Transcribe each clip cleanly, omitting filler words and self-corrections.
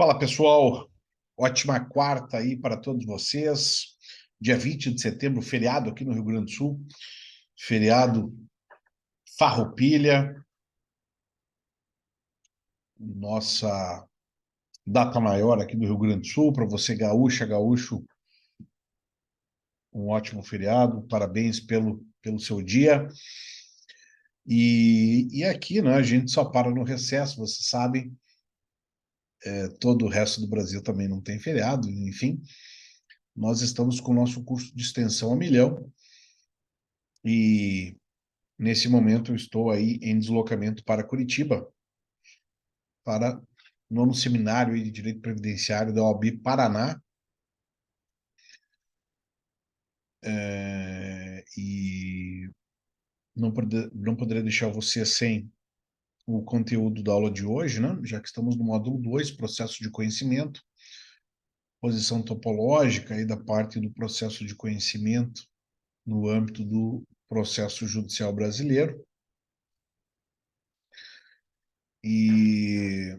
Fala, pessoal. Ótima quarta aí para todos vocês. Dia 20 de setembro, feriado aqui no Rio Grande do Sul. Feriado Farroupilha. Nossa data maior aqui do Rio Grande do Sul. Para você, gaúcha, gaúcho, um ótimo feriado. Parabéns pelo seu dia. E aqui, né, a gente só para no recesso, vocês sabem. Todo o resto do Brasil também não tem feriado, enfim. Nós estamos com o nosso curso de extensão a milhão. E nesse momento, eu estou aí em deslocamento para Curitiba, para o nono seminário de Direito Previdenciário da OAB Paraná. E não poderia deixar você sem o conteúdo da aula de hoje, né? Já que estamos no módulo 2, processo de conhecimento, posição topológica aí da parte do processo de conhecimento no âmbito do processo judicial brasileiro. E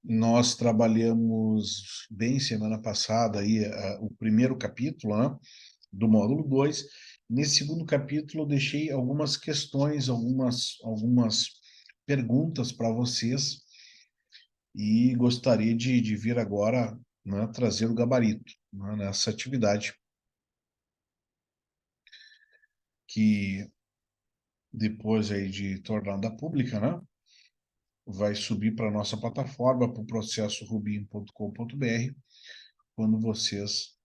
nós trabalhamos bem semana passada aí o primeiro capítulo, né, do módulo 2. Nesse segundo capítulo eu deixei algumas questões, algumas perguntas para vocês e gostaria de vir agora, né, trazer o gabarito, né, nessa atividade que depois aí de tornada pública, né, vai subir para a nossa plataforma, para o processo rubim.com.br, quando vocês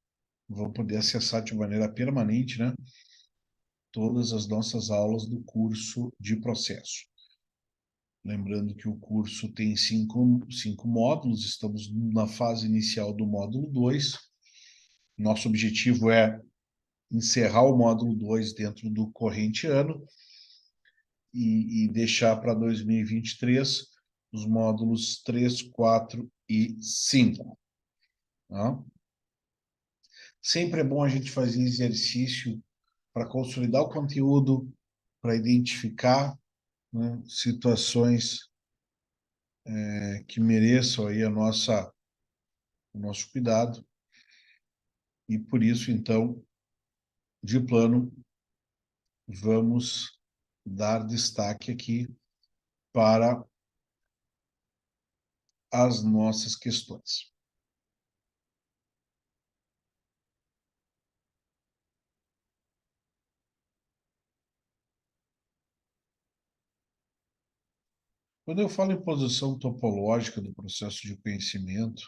vão poder acessar de maneira permanente, né, todas as nossas aulas do curso de processo. Lembrando que o curso tem cinco módulos, estamos na fase inicial do módulo 2. Nosso objetivo é encerrar o módulo 2 dentro do corrente ano e deixar para 2023 os módulos 3, 4 e 5. Tá? Sempre é bom a gente fazer exercício para consolidar o conteúdo, para identificar, né, situações que mereçam aí o nosso cuidado. E por isso, então, de plano, vamos dar destaque aqui para as nossas questões. Quando eu falo em posição topológica do processo de conhecimento,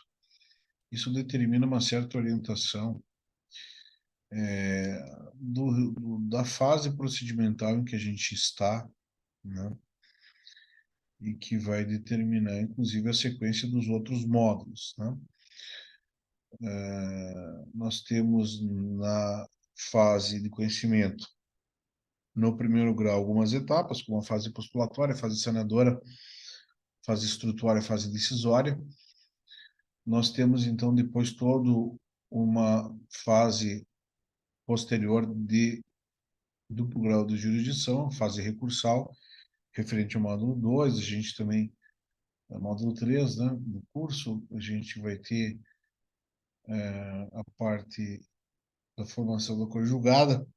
isso determina uma certa orientação da fase procedimental em que a gente está, né? E que vai determinar, inclusive, a sequência dos outros módulos, né? Nós temos na fase de conhecimento, no primeiro grau, algumas etapas, como a fase postulatória, a fase sanadora, fase instrutória, fase decisória. Nós temos, então, depois toda uma fase posterior de duplo grau de jurisdição, fase recursal, referente ao módulo 2. A gente também, no módulo 3, né, do curso, a gente vai ter a parte da formação da conjugada,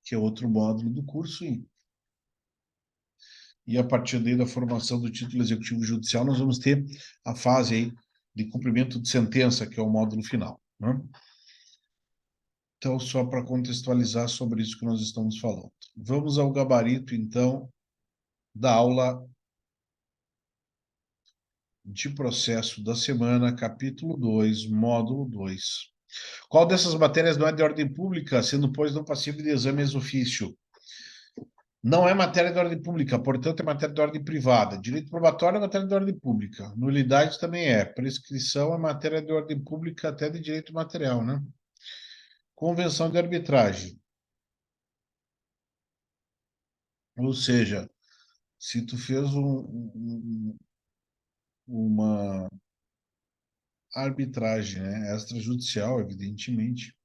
que é outro módulo do curso, e a partir daí da formação do título executivo judicial, nós vamos ter a fase aí de cumprimento de sentença, que é o módulo final, né? Então, só para contextualizar sobre isso que nós estamos falando. Vamos ao gabarito, então, da aula de processo da semana, capítulo 2, módulo 2. Qual dessas matérias não é de ordem pública, sendo, pois, não passível de exame ex ofício? Não é matéria de ordem pública, portanto, é matéria de ordem privada. Direito probatório é matéria de ordem pública. Nulidade também é. Prescrição é matéria de ordem pública, até de direito material, né? Convenção de arbitragem. Ou seja, se tu fez uma arbitragem, né, extrajudicial, evidentemente,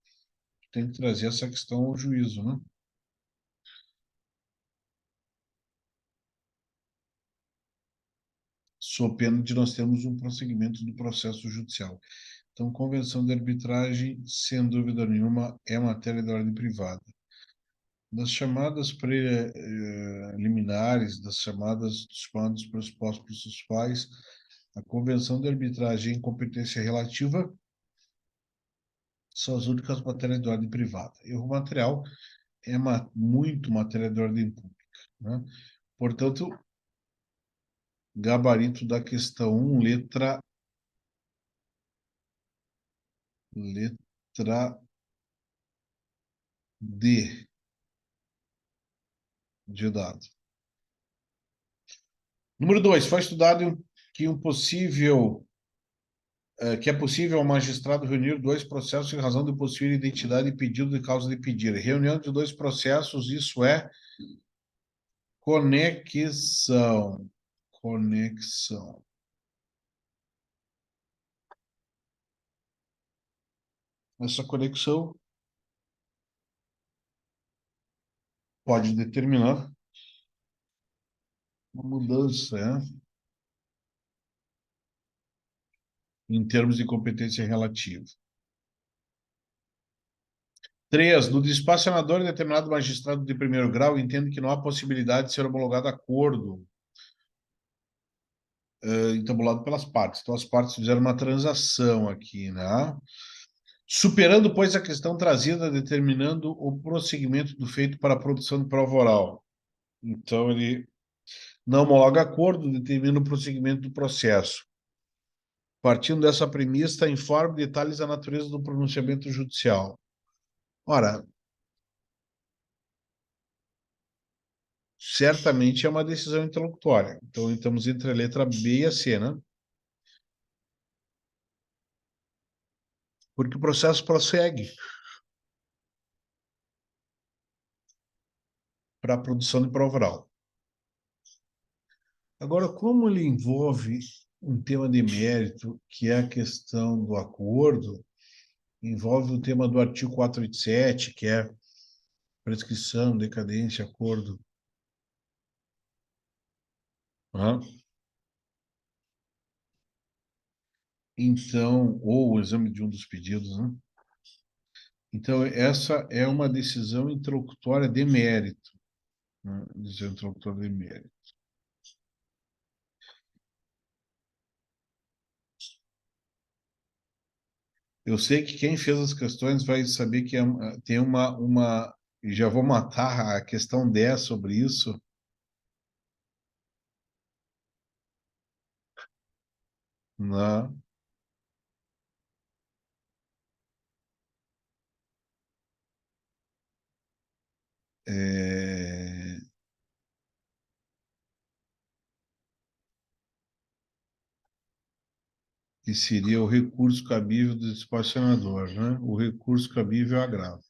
tu tem que trazer essa questão ao juízo, né? sob pena de nós termos um prosseguimento do processo judicial. Então, convenção de arbitragem, sem dúvida nenhuma, é matéria da ordem privada. Das chamadas preliminares, dos chamados pressupostos processuais, a convenção de arbitragem e incompetência relativa são as únicas matérias de ordem privada. Erro material é muito matéria de ordem pública, né? Portanto, gabarito da questão 1, letra D de dado. Número 2, foi estudado que que é possível ao magistrado reunir dois processos em razão de possuir identidade e pedido de causa de pedir. Reunião de dois processos, isso é conexão. Conexão. Essa conexão pode determinar uma mudança, em termos de competência relativa. 3. No despacho senador, determinado magistrado de primeiro grau entende que não há possibilidade de ser homologado acordo entabulado pelas partes. Então, as partes fizeram uma transação aqui, né? Superando, pois, a questão trazida, determinando o prosseguimento do feito para a produção de prova oral. Então, ele não homologa acordo, determina o prosseguimento do processo. Partindo dessa premissa, informe detalhes da natureza do pronunciamento judicial. Ora, certamente é uma decisão interlocutória. Então, estamos entre a letra B e a C, né? Porque o processo prossegue para a produção de prova oral. Agora, como ele envolve um tema de mérito, que é a questão do acordo, envolve o tema do artigo 487, que é prescrição, decadência, acordo. Uhum. Então, ou o exame de um dos pedidos, né? Então, essa é uma decisão interlocutória de mérito. Né? Decisão interlocutória de mérito. Eu sei que quem fez as questões vai saber que tem e já vou matar a questão 10 sobre isso. Né? É... que seria o recurso cabível do despachanador, né? O recurso cabível é agravo.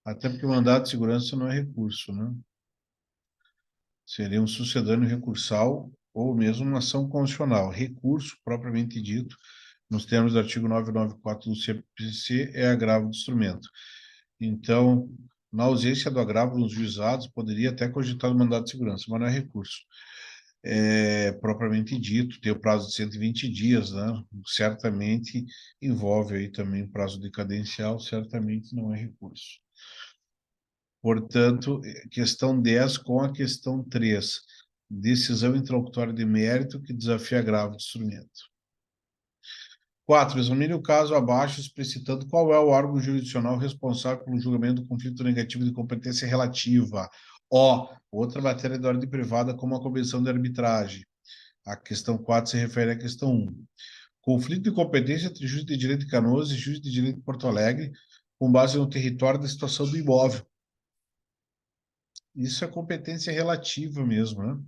Até porque o mandado de segurança não é recurso, né? Seria um sucedâneo recursal ou mesmo uma ação constitucional. Recurso, propriamente dito, nos termos do artigo 994 do CPC, é agravo do instrumento. Então, na ausência do agravo nos juizados, poderia até cogitar o mandado de segurança, mas não é recurso. Propriamente dito, tem o prazo de 120 dias, né? Certamente envolve aí também prazo decadencial, certamente não é recurso. Portanto, questão 10 com a questão 3, decisão interlocutória de mérito que desafia agravo do instrumento. 4. Examine o caso abaixo, explicitando qual é o órgão jurisdicional responsável pelo julgamento do conflito negativo de competência relativa. Outra matéria de ordem privada, como a convenção de arbitragem. A questão 4 se refere à questão 1. Conflito de competência entre juiz de direito de Canoas e juiz de direito de Porto Alegre, com base no território da situação do imóvel. Isso é competência relativa mesmo, né?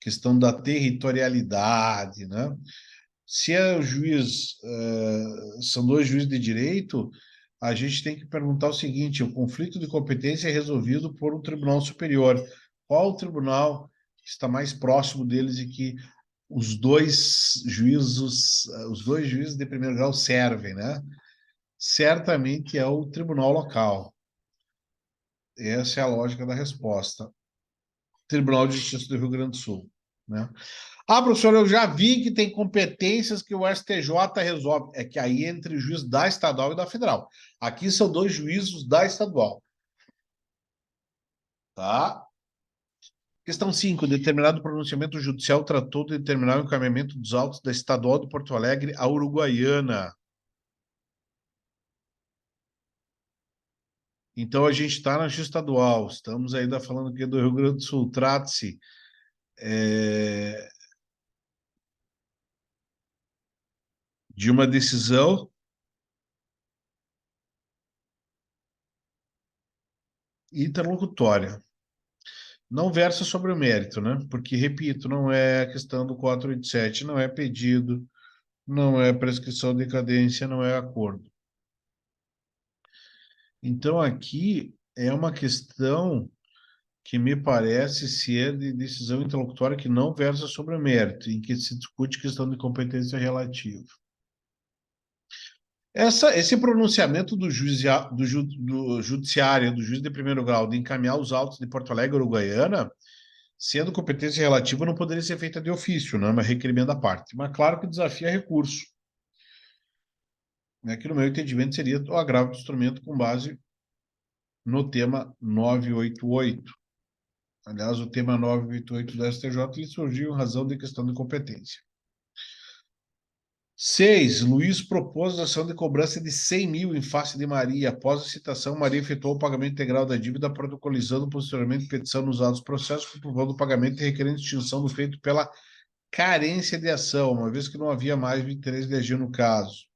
Questão da territorialidade, né? Se é o juiz, são dois juízes de direito, a gente tem que perguntar o seguinte: o conflito de competência é resolvido por um tribunal superior. Qual o tribunal que está mais próximo deles e que os dois juízes de primeiro grau servem, né? Certamente é o tribunal local. Essa é a lógica da resposta. Tribunal de Justiça do Rio Grande do Sul. né? Ah, professor, eu já vi que tem competências que o STJ resolve. É que aí é entre o juiz da estadual e da federal. Aqui são dois juízos da estadual. Tá? Questão 5. Determinado pronunciamento judicial tratou de determinar o encaminhamento dos autos da estadual de Porto Alegre à Uruguaiana. Então, a gente está na justiça estadual. Estamos ainda falando aqui do Rio Grande do Sul. Trata-se de uma decisão interlocutória. Não versa sobre o mérito, né? Porque, repito, não é a questão do 487, não é pedido, não é prescrição de decadência, não é acordo. Então, aqui é uma questão que me parece ser de decisão interlocutória que não versa sobre o mérito, em que se discute questão de competência relativa. Esse pronunciamento do judiciário, do juiz de primeiro grau, de encaminhar os autos de Porto Alegre, Uruguaiana, sendo competência relativa, não poderia ser feita de ofício, né, mas requerimento da parte. Mas claro que o desafio é recurso, né, que no meu entendimento seria o agravo do instrumento com base no tema 988. Aliás, o tema 988 do STJ ele surgiu em razão de questão de competência. 6. Luiz propôs a ação de cobrança de 100 mil em face de Maria. Após a citação, Maria efetuou o pagamento integral da dívida, protocolizando posteriormente petição nos autos do processo, comprovando o pagamento e requerendo extinção do feito pela carência de ação, uma vez que não havia mais o interesse de agir no caso.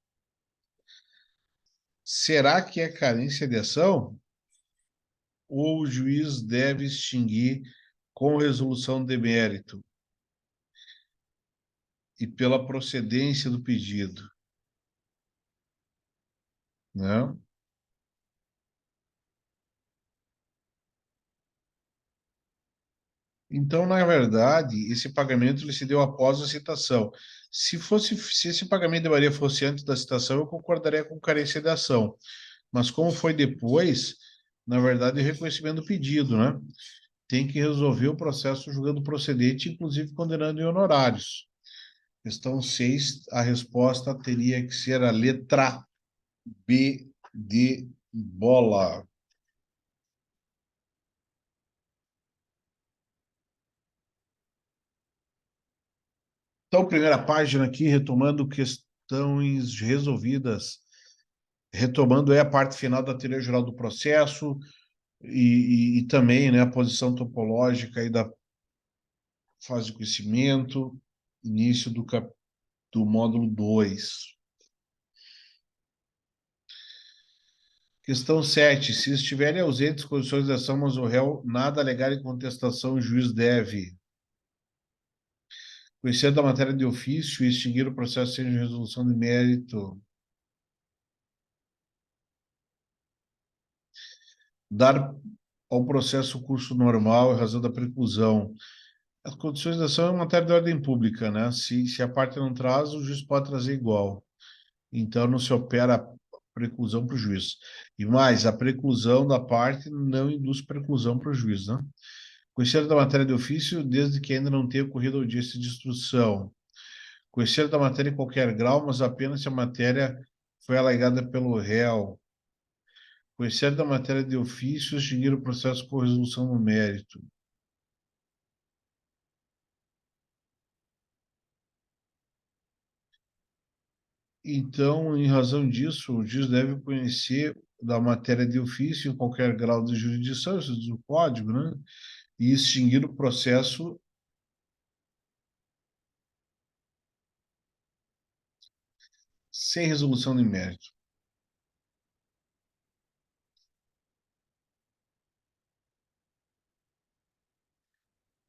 Será que é carência de ação? Ou o juiz deve extinguir com resolução de mérito e pela procedência do pedido, né? Então, na verdade, esse pagamento ele se deu após a citação. Se esse pagamento de Maria fosse antes da citação, eu concordaria com carência de ação. Mas como foi depois, na verdade, é reconhecimento do pedido, né? Tem que resolver o processo julgando procedente, inclusive condenando em honorários. Questão 6, a resposta teria que ser a letra B de bola. Então, primeira página aqui, retomando questões resolvidas. Retomando a parte final da teoria geral do processo e também, né, a posição topológica aí da fase de conhecimento, início do módulo 2. Questão 7. Se estiverem ausentes condições de ação, mas o réu nada alegar em contestação, o juiz deve conhecer da matéria de ofício e extinguir o processo sem resolução de mérito, dar ao processo curso normal em razão da preclusão. As condições de ação é matéria de ordem pública, né? Se a parte não traz, o juiz pode trazer igual. Então, não se opera a preclusão para o juiz. E mais, a preclusão da parte não induz preclusão para o juiz, né? Conhecimento da matéria de ofício, desde que ainda não tenha ocorrido audiência de instrução. Conhecimento da matéria em qualquer grau, mas apenas se a matéria foi alegada pelo réu. Conhecimento da matéria de ofício, extinguir o processo por resolução no mérito. Então, em razão disso, o juiz deve conhecer da matéria de ofício em qualquer grau de jurisdição, isso diz o código, né? E extinguir o processo sem resolução de mérito.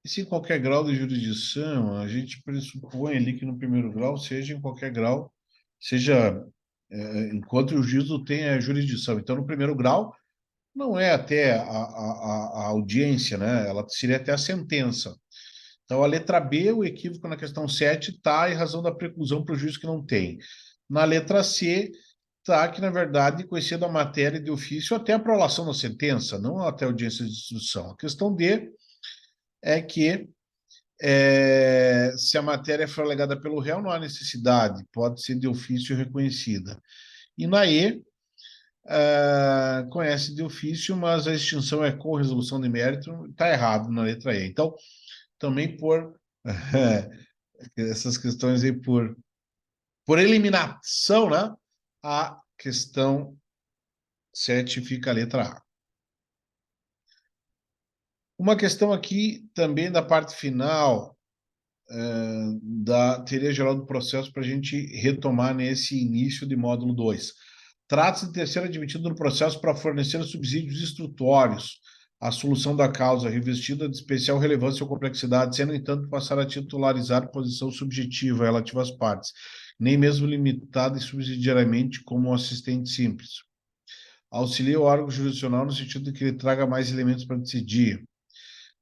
E se em qualquer grau de jurisdição, a gente pressupõe ali que no primeiro grau seja em qualquer grau, seja enquanto o juízo tem a jurisdição. Então, no primeiro grau, não é até a audiência, né? Ela seria até a sentença. Então, a letra B, o equívoco na questão 7 está em razão da preclusão para o juiz que não tem. Na letra C, está que, na verdade, conhecendo a matéria de ofício até a prolação da sentença, não até a audiência de instrução. A questão D é que Se a matéria for alegada pelo réu, não há necessidade, pode ser de ofício reconhecida. E na E, conhece de ofício, mas a extinção é com resolução de mérito, está errado na letra E. Então, também por essas questões aí por eliminação, né? A questão 7 fica a letra A. Uma questão aqui também da parte final da teoria geral do processo para a gente retomar nesse início de módulo 2. Trata-se de terceiro admitido no processo para fornecer subsídios instrutórios à solução da causa, revestida de especial relevância ou complexidade, sem, no entanto, passar a titularizar posição subjetiva relativa às partes, nem mesmo limitada e subsidiariamente como assistente simples. Auxilia o órgão jurisdicional no sentido de que ele traga mais elementos para decidir.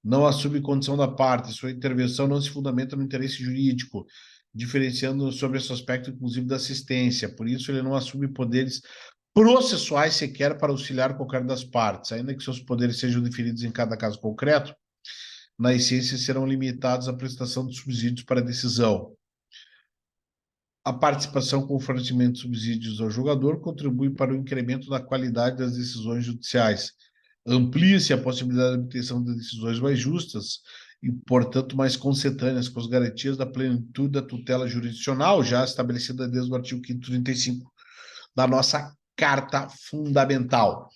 Não assume condição da parte, sua intervenção não se fundamenta no interesse jurídico, diferenciando sobre esse aspecto, inclusive, da assistência. Por isso, ele não assume poderes processuais sequer para auxiliar qualquer das partes, ainda que seus poderes sejam definidos em cada caso concreto, na essência serão limitados à prestação de subsídios para a decisão. A participação com o fornecimento de subsídios ao julgador contribui para o incremento da qualidade das decisões judiciais. Amplia-se a possibilidade de obtenção de decisões mais justas e, portanto, mais consentâneas com as garantias da plenitude da tutela jurisdicional, já estabelecida desde o artigo 535 da nossa Carta Fundamental.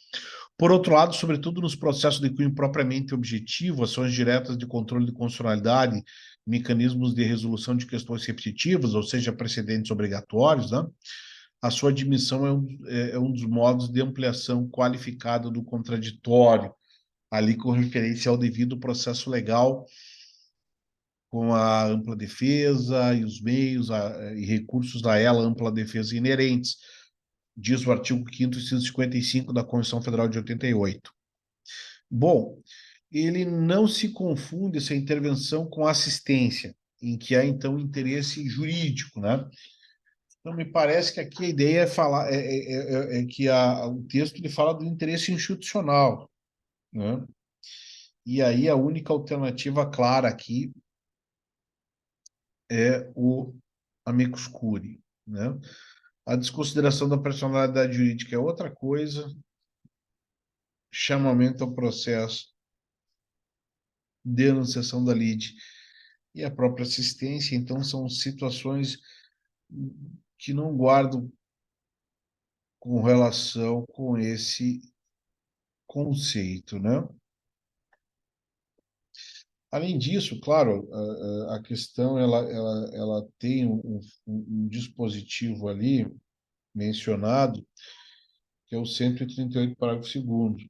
Por outro lado, sobretudo nos processos de cunho propriamente objetivo, ações diretas de controle de constitucionalidade, mecanismos de resolução de questões repetitivas, ou seja, precedentes obrigatórios, né? A sua admissão é um dos modos de ampliação qualificada do contraditório, ali com referência ao devido processo legal, com a ampla defesa e os meios e recursos a ela, ampla defesa inerentes, diz o artigo 5º, inciso 55 da Constituição Federal de 88. Bom, ele não se confunde essa intervenção com assistência, em que há, então, interesse jurídico, né? Então, me parece que aqui a ideia é falar, que o texto ele fala do interesse institucional, né? E aí a única alternativa clara aqui é o amicus curiae, né? A desconsideração da personalidade jurídica é outra coisa, chamamento ao processo, denunciação da lide e a própria assistência, então são situações que não guardam com relação com esse conceito, né? Além disso, claro, a questão ela tem um dispositivo ali mencionado, que é o 138, parágrafo 2º,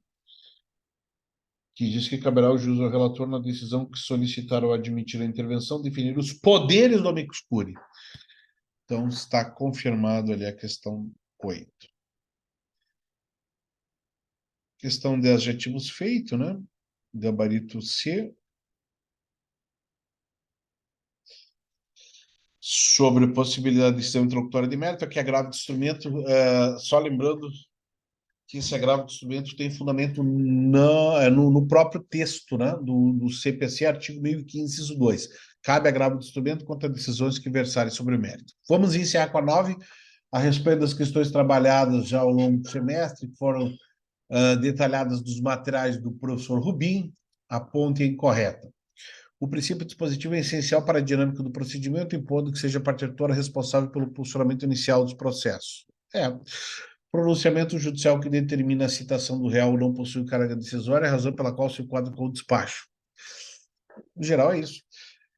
que diz que caberá ao juiz ou relator, na decisão que solicitar ou admitir a intervenção, definir os poderes do amicus curiae. Então, está confirmado ali a questão 8. Questão de adjetivos feito, né? Gabarito C. Sobre possibilidade de ser interlocutória de mérito, que agravo de instrumento, só lembrando que esse agravo de instrumento tem fundamento no próprio texto, né, do CPC, artigo 1015, inciso 2. Cabe agravo de instrumento contra decisões que versarem sobre o mérito. Vamos iniciar com a 9, a respeito das questões trabalhadas já ao longo do semestre, que foram detalhadas dos materiais do professor Rubim, a ponte é incorreta. O princípio dispositivo é essencial para a dinâmica do procedimento, impondo que seja a parte autora responsável pelo funcionamento inicial dos processos. Pronunciamento judicial que determina a citação do réu não possui carga decisória, a razão pela qual se enquadra com o despacho. No geral, é isso.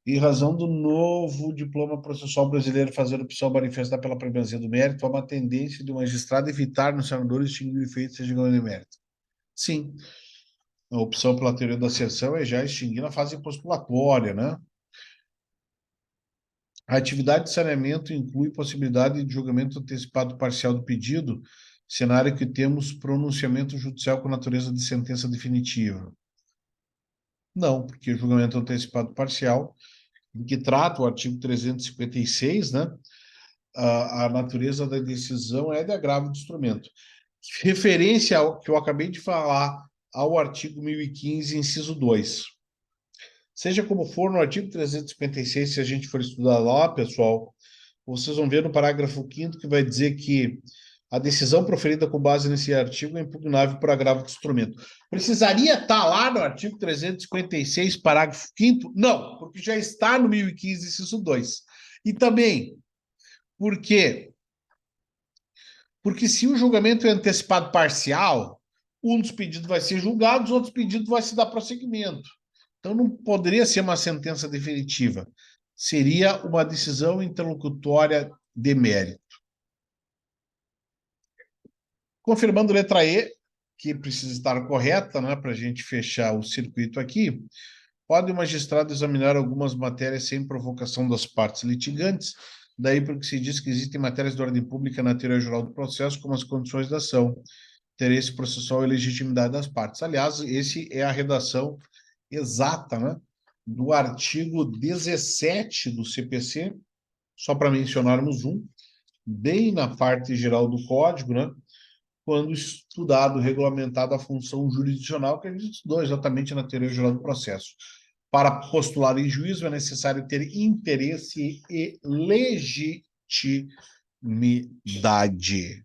Em razão do novo diploma processual brasileiro fazer opção manifestada pela primazia do mérito, há uma tendência do magistrado evitar no senador extinguir o efeito seja ganho de mérito. Sim. A opção pela teoria da asserção é já extinguir na fase postulatória, né? A atividade de saneamento inclui possibilidade de julgamento antecipado parcial do pedido, cenário que temos pronunciamento judicial com natureza de sentença definitiva. Não, porque o julgamento antecipado parcial, em que trata o artigo 356, né? A natureza da decisão é de agravo de instrumento. Referência ao que eu acabei de falar, ao artigo 1015, inciso 2. Seja como for, no artigo 356, se a gente for estudar lá, pessoal, vocês vão ver no parágrafo 5º que vai dizer que a decisão proferida com base nesse artigo é impugnável por agravo de instrumento. Precisaria estar lá no artigo 356, parágrafo 5º? Não, porque já está no 1015, inciso 2. E também, por quê? Porque se o julgamento é antecipado parcial, um dos pedidos vai ser julgado, os outros pedidos vai se dar prosseguimento. Então, não poderia ser uma sentença definitiva. Seria uma decisão interlocutória de mérito. Confirmando letra E, que precisa estar correta, né, para a gente fechar o circuito aqui, pode o magistrado examinar algumas matérias sem provocação das partes litigantes, daí porque se diz que existem matérias de ordem pública na teoria geral do processo, como as condições da ação, interesse processual e legitimidade das partes. Aliás, esse é a redação exata, né, do artigo 17 do CPC, só para mencionarmos um, bem na parte geral do Código, né, quando estudado, regulamentado a função jurisdicional, que a gente estudou exatamente na teoria geral do processo. Para postular em juízo é necessário ter interesse e legitimidade.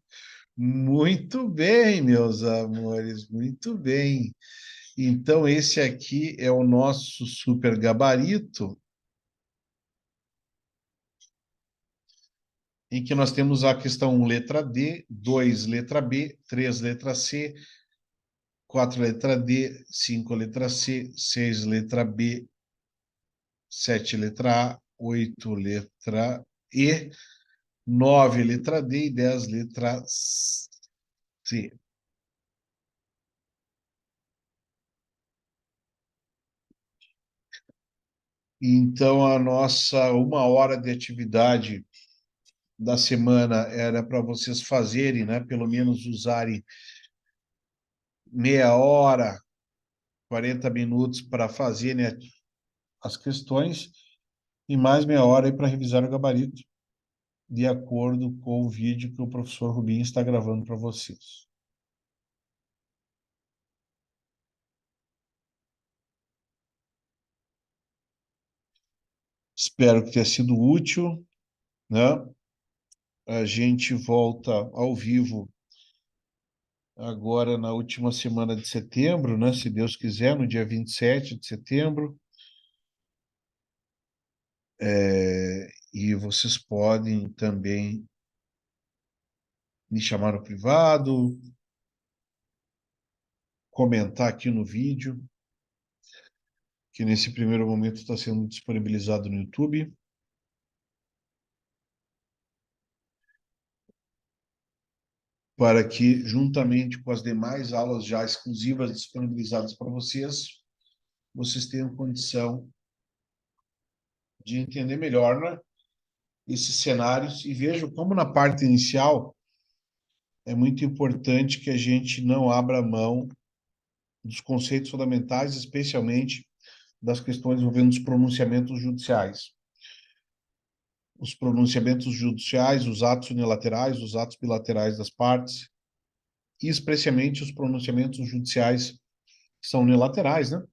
Muito bem, meus amores, muito bem. Então, esse aqui é o nosso super gabarito, em que nós temos a questão 1, letra D, 2, letra B, 3, letra C, 4, letra D, 5, letra C, 6, letra B, 7, letra A, 8, letra E, 9, letra D e 10, letra C. Então, a nossa 1 hora de atividade da semana era para vocês fazerem, né? Pelo menos usarem meia hora, 40 minutos para fazerem as questões e mais meia hora para revisar o gabarito, de acordo com o vídeo que o professor Rubinho está gravando para vocês. Espero que tenha sido útil, né? A gente volta ao vivo agora na última semana de setembro, né? Se Deus quiser, no dia 27 de setembro. E vocês podem também me chamar no privado, comentar aqui no vídeo, que nesse primeiro momento está sendo disponibilizado no YouTube. Para que, juntamente com as demais aulas já exclusivas disponibilizadas para vocês, vocês tenham condição de entender melhor, né, esses cenários e vejam como na parte inicial é muito importante que a gente não abra mão dos conceitos fundamentais, especialmente das questões envolvendo os pronunciamentos judiciais. Os pronunciamentos judiciais, os atos unilaterais, os atos bilaterais das partes, e especialmente os pronunciamentos judiciais que são unilaterais, né?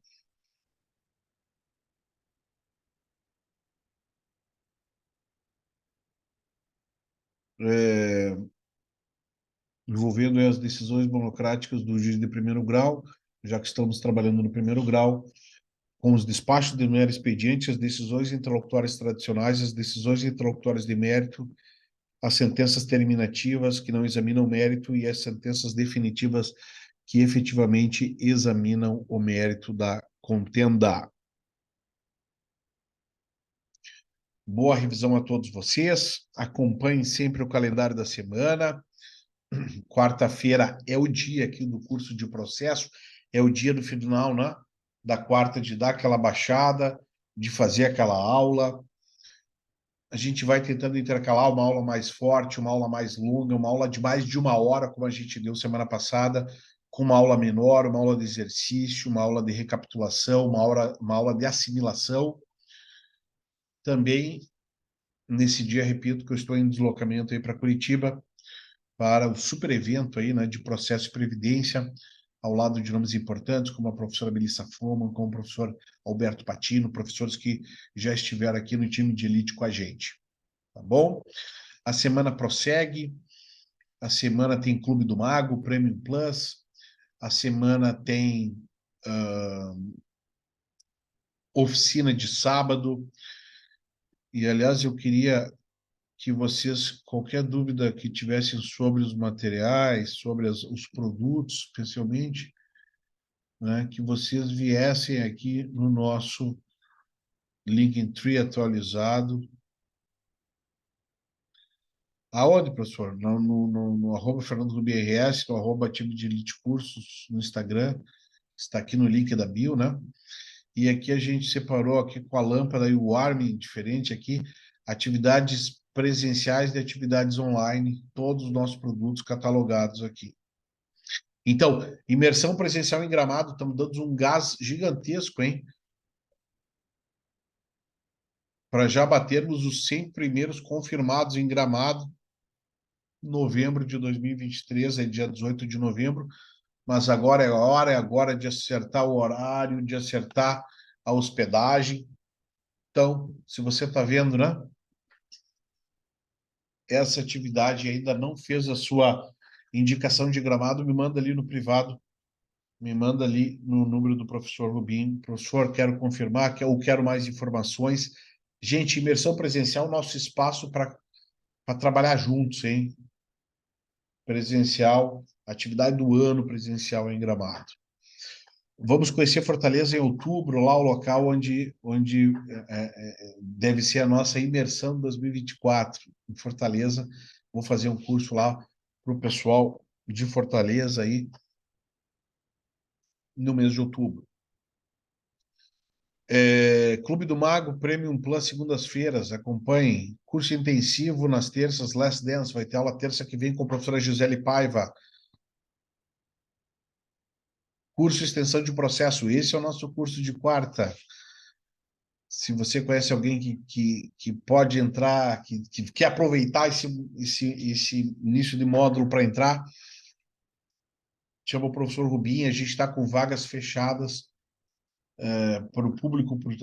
Envolvendo as decisões monocráticas do juiz de primeiro grau, já que estamos trabalhando no primeiro grau, com os despachos de mero expediente, as decisões interlocutórias tradicionais, as decisões interlocutórias de mérito, as sentenças terminativas que não examinam o mérito e as sentenças definitivas que efetivamente examinam o mérito da contenda. Boa revisão a todos vocês. Acompanhem sempre o calendário da semana. Quarta-feira é o dia aqui do curso de processo, é o dia do final, né? Da quarta, de dar aquela baixada, de fazer aquela aula. A gente vai tentando intercalar uma aula mais forte, uma aula mais longa, uma aula de mais de 1 hora, como a gente deu semana passada, com uma aula menor, uma aula de exercício, uma aula de recapitulação, uma aula de assimilação. Também, nesse dia, repito, que eu estou em deslocamento aí para Curitiba, para o super evento aí, né, de processo e previdência, ao lado de nomes importantes, como a professora Melissa Foman, como o professor Alberto Patino, professores que já estiveram aqui no time de elite com a gente. Tá bom? A semana prossegue, a semana tem Clube do Mago, Premium Plus, a semana tem oficina de sábado, e aliás eu queria que vocês, qualquer dúvida que tivessem sobre os materiais, sobre os produtos, especialmente, né, que vocês viessem aqui no nosso Linktree atualizado. Aonde, professor? No arroba Fernando Rubi RS, no arroba time de elite cursos no Instagram, está aqui no link da bio, né? E aqui a gente separou aqui com a lâmpada e o arme diferente aqui, atividades presenciais e atividades online, todos os nossos produtos catalogados aqui. Então, imersão presencial em Gramado, estamos dando um gás gigantesco, hein? Para já batermos os 100 primeiros confirmados em Gramado, novembro de 2023, é dia 18 de novembro, mas agora é a hora, é agora de acertar o horário, de acertar a hospedagem. Então, se você está vendo, né? Essa atividade ainda não fez a sua indicação de Gramado, me manda ali no privado, me manda ali no número do professor Rubim. Professor, quero confirmar, quero mais informações. Gente, imersão presencial, nosso espaço para trabalhar juntos, hein? Presencial, atividade do ano presencial em Gramado. Vamos conhecer Fortaleza em outubro, lá o local onde deve ser a nossa imersão 2024 em Fortaleza. Vou fazer um curso lá para o pessoal de Fortaleza aí no mês de outubro. Clube do Mago, Premium Plus, segundas-feiras, acompanhem. Curso intensivo nas terças, Last Dance, vai ter aula terça que vem com a professora Gisele Paiva. Curso Extensão de Processo, esse é o nosso curso de quarta. Se você conhece alguém que pode entrar, que quer aproveitar esse início de módulo para entrar, chama o professor Rubim, a gente está com vagas fechadas para o público, por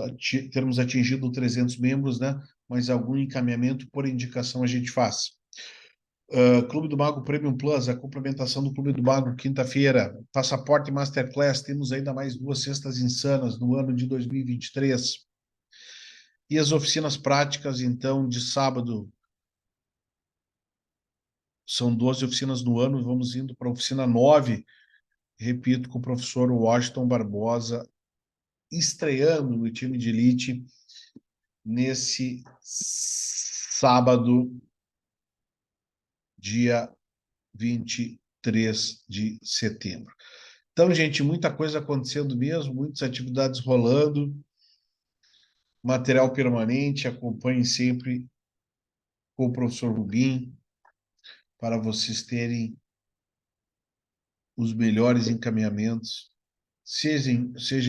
termos atingido 300 membros, né? Mas algum encaminhamento por indicação a gente faz. Clube do Mago Premium Plus, a complementação do Clube do Mago, quinta-feira, Passaporte Masterclass, temos ainda mais 2 sextas insanas no ano de 2023. E as oficinas práticas, então, de sábado, são 12 oficinas no ano, vamos indo para a oficina 9, repito, com o professor Washington Barbosa, estreando no time de elite nesse sábado, dia 23 de setembro. Então, gente, muita coisa acontecendo mesmo, muitas atividades rolando, material permanente, acompanhem sempre com o professor Rubim, para vocês terem os melhores encaminhamentos, seja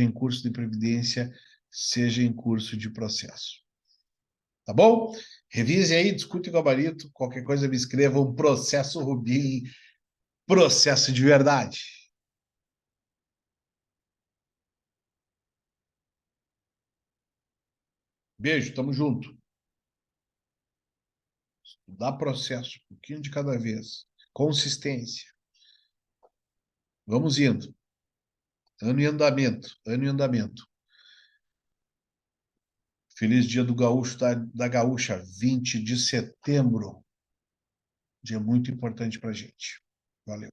em curso de previdência, seja em curso de processo. Tá bom? Revise aí, discute o gabarito, qualquer coisa me escreva, um processo Rubim, processo de verdade. Beijo, tamo junto. Dá processo, um pouquinho de cada vez. Consistência. Vamos indo. Ano em andamento, ano em andamento. Feliz dia do gaúcho, da gaúcha, 20 de setembro. Dia muito importante pra gente. Valeu.